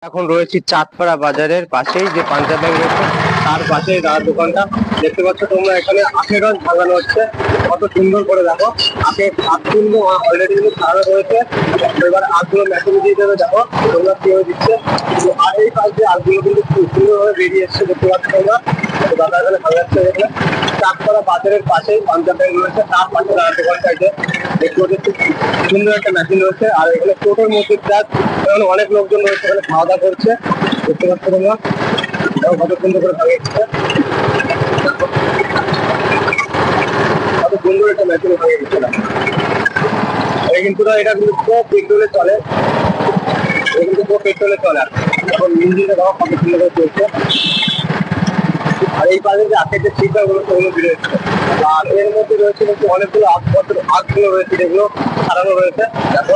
এখন রয়েছি চাঁদপাড়া বাজারের পাশেই যে পাঞ্জাব ব্যাংক রয়েছে তার পাশে দোকানটা দেখতে পাচ্ছ তোমরা। এখানে আখের রস ভাঙানো হচ্ছে, কত সুন্দর করে দেখো। আখের আখ কিন্তু অলরেডি কিন্তু ছাড়ানো রয়েছে, এবার আখগুলো মেশিনে দিয়ে দেবে। দেখো তোমরা কি হয়ে দিচ্ছে, আর এই পাশ দিয়ে আখগুলো কিন্তু খুব সুন্দরভাবে বেরিয়ে এসছে দেখতে পাচ্ছ তোমরা। দাদা এখানে ভাঙাচ্ছে দেখলে। চাঁদপাড়া বাজারের পাশেই পাঞ্জাব ব্যাংক রয়েছে, তার পাশে দোকানটা এই যে দেখতে পাচ্ছি সুন্দর একটা মেশিন রয়েছে। আর এখানে টোটোর মধ্যে প্লাস এখানে অনেক লোকজন রয়েছে, এখানে খাওয়া দাওয়া করছে দেখতে পাচ্ছ তোমরা। কত সুন্দর করে ভাঙিয়েছে, কত সুন্দর একটা মেশিন ভাঙিয়ে দিচ্ছে না। কিন্তু এটা কিন্তু পেট্রোলে চলে, এটা কিন্তু পেট্রোলে চলে। এখন ইঞ্জিনটা দেখো কত সুন্দর করে চলছে। আর এই পাশে যে আখের যে শিকড় গুলো সেগুলো বেরিয়ে এসছে। আর এর মধ্যে রয়েছে কিন্তু অনেকগুলো আখগুলো রয়েছে যেগুলো ছাড়ানো রয়েছে দেখো।